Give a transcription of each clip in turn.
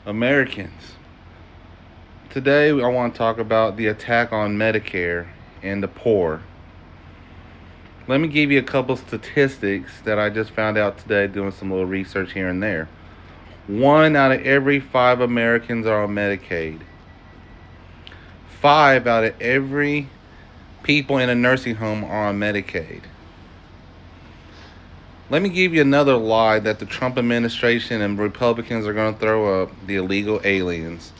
Americans. Today, I want to talk about the attack on Medicare and the poor. Let me give you a couple statistics that I just found out today doing some little research here and there. One out of every five Americans are on Medicaid. Five out of every people in a nursing home are on Medicaid. Let me give you another lie that the Trump administration and Republicans are going to throw up: the illegal aliens.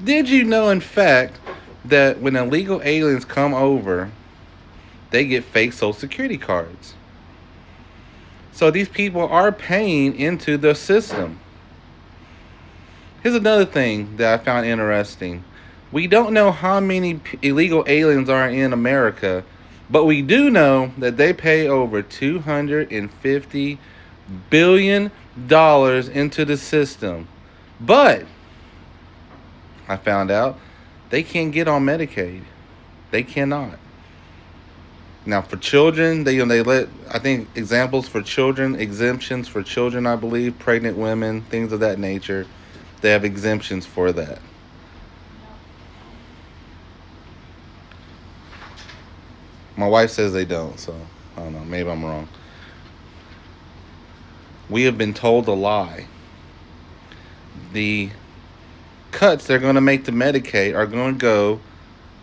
Did you know, in fact, that when illegal aliens come over, they get fake Social Security cards? So these people are paying into the system. Here's another thing that I found interesting. We don't know how many illegal aliens are in America, but we do know that they pay over $250 billion into the system. But I found out they can't get on Medicaid. They cannot. Now, for children, they let, I think, examples for children, exemptions for children, I believe, pregnant women, things of that nature. They have exemptions for that. My wife says they don't, so I don't know. Maybe I'm wrong. We have been told a lie. The cuts they're going to make to Medicaid are going to go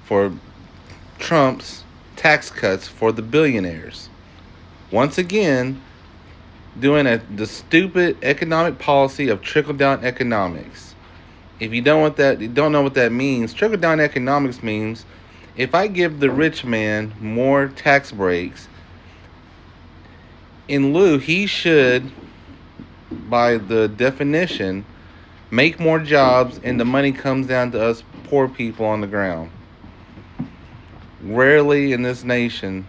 for Trump's tax cuts for the billionaires. Once again, doing the stupid economic policy of trickle-down economics. If you don't know what that means, trickle-down economics means if I give the rich man more tax breaks, in lieu, he should, by the definition, make more jobs, and the money comes down to us poor people on the ground. Rarely in this nation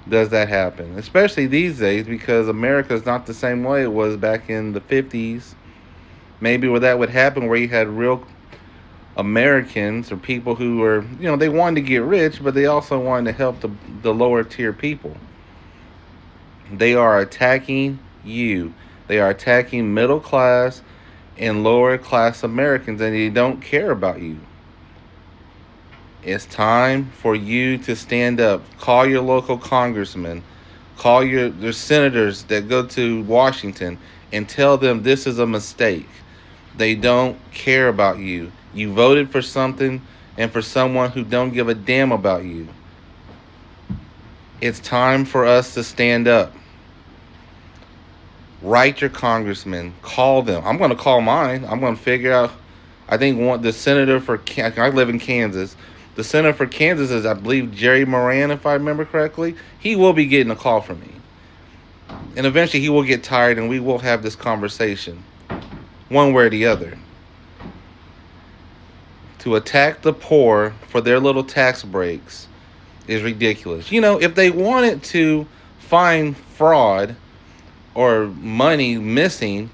does that happen, especially these days, because America is not the same way it was back in the 50s. Maybe where that would happen, where you had real Americans or people who were, they wanted to get rich, but they also wanted to help the lower tier people. They are attacking you. They are attacking middle class and lower class Americans, and they don't care about you. It's time for you to stand up. Call your local congressman. Call your senators that go to Washington and tell them this is a mistake. They don't care about you. You voted for something and for someone who don't give a damn about you. It's time for us to stand up. Write your congressman. Call them. I'm going to call mine. I'm going to figure out. I think the senator for I live in Kansas. The senator for Kansas is, I believe, Jerry Moran, if I remember correctly. He will be getting a call from me. And eventually he will get tired and we will have this conversation. One way or the other. To attack the poor for their little tax breaks is ridiculous. If they wanted to find fraud or money missing,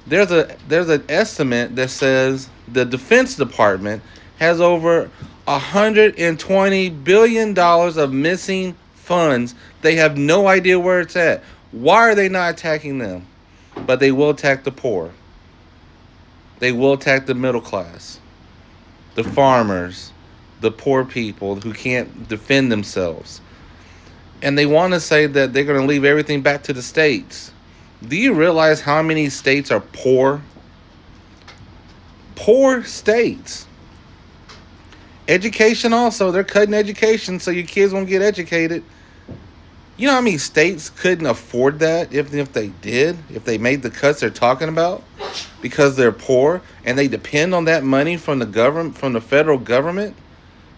there's an estimate that says the Defense Department has over $120 billion of missing funds. They have no idea where it's at. Why are they not attacking them? But they will attack the poor. They will attack the middle class, the farmers, the poor people who can't defend themselves. And they want to say that they're going to leave everything back to the states. Do you realize how many states are poor? Poor states. Education also. They're cutting education so your kids won't get educated. You know how many states couldn't afford that if they did? If they made the cuts they're talking about? Because they're poor and they depend on that money from the government, from the federal government,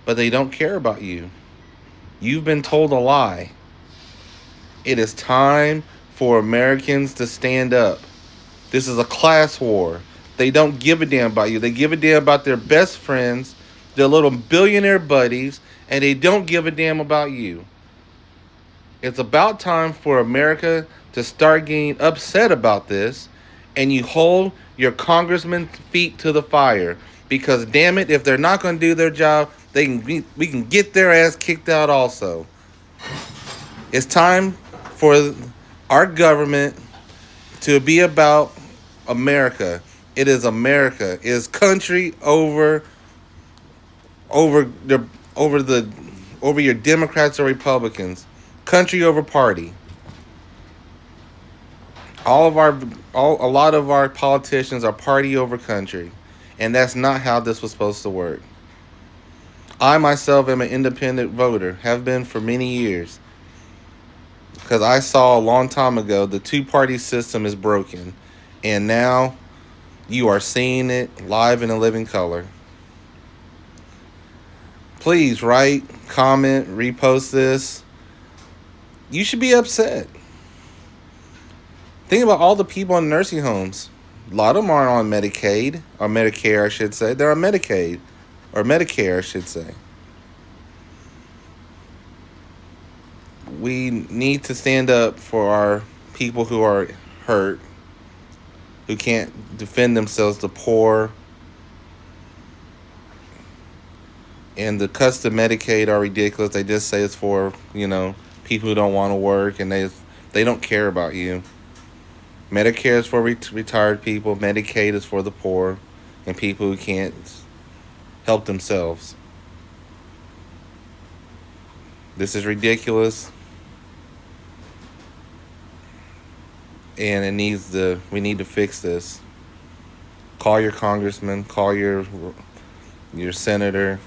but they don't care about you. You've been told a lie. It is time for Americans to stand up. This is a class war. They don't give a damn about you. They give a damn about their best friends, their little billionaire buddies, and they don't give a damn about you. It's about time for America to start getting upset about this, and you hold your congressman's feet to the fire. Because damn it, if they're not going to do their job, we can get their ass kicked out also. It's time for our government to be about America. It is America. It is country over the over the over your Democrats or Republicans. Country over party. All of our a lot of our politicians are party over country, and that's not how this was supposed to work. I myself am an independent voter, have been for many years, because I saw a long time ago the two-party system is broken, and now you are seeing it live in a living color. Please write, comment, repost this. You should be upset. Think about all the people in nursing homes. A lot of them aren't on Medicaid, or Medicare, I should say. They're on Medicaid, or Medicare, I should say. We need to stand up for our people who are hurt, who can't defend themselves, the poor. And the cuts to Medicaid are ridiculous. They just say it's for, people who don't want to work, and they don't care about you. Medicare is for retired people. Medicaid is for the poor and people who can't help themselves. This is ridiculous, and we need to fix this. Call your congressman, call your senator.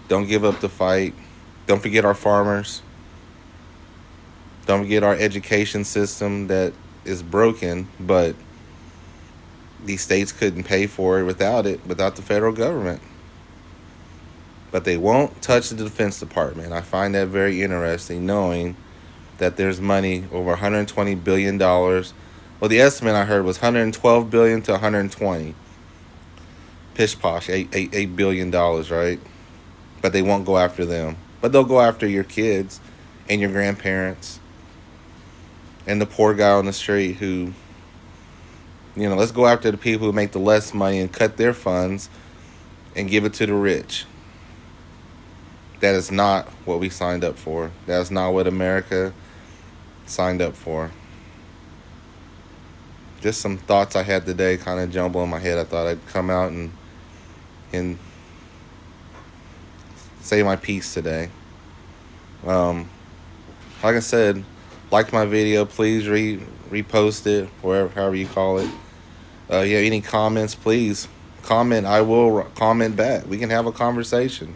Don't give up the fight. Don't forget our farmers. Don't forget our education system that is broken, but these states couldn't pay for it without the federal government. But they won't touch the Defense Department. I find that very interesting, knowing that there's money over $120 billion. Well, the estimate I heard was $112 billion to $120. Pish posh, $8 billion, right? But they won't go after them. But they'll go after your kids and your grandparents and the poor guy on the street who, let's go after the people who make the less money and cut their funds and give it to the rich. That is not what we signed up for. That is not what America signed up for. Just some thoughts I had today kind of jumble in my head. I thought I'd come out and say my piece today. Like I said, like my video, please repost it, however you call it. You have any comments, please comment. I will comment back. We can have a conversation.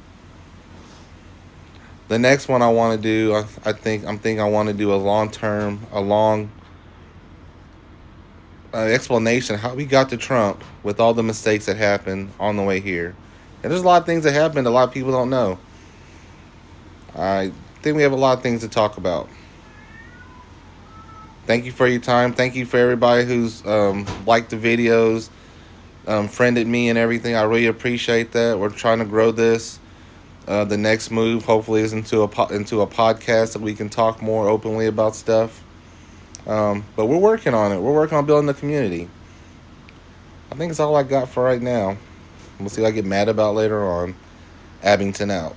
The next one I want to do, I think I want to do a long explanation of how we got to Trump with all the mistakes that happened on the way here. And there's a lot of things that happened a lot of people don't know. I think we have a lot of things to talk about. Thank you for your time. Thank you for everybody who's liked the videos, friended me and everything. I really appreciate that. We're trying to grow this. The next move, hopefully, is into a podcast that we can talk more openly about stuff. But we're working on it. We're working on building the community. I think it's all I got for right now. We'll see what I get mad about later on. Abington out.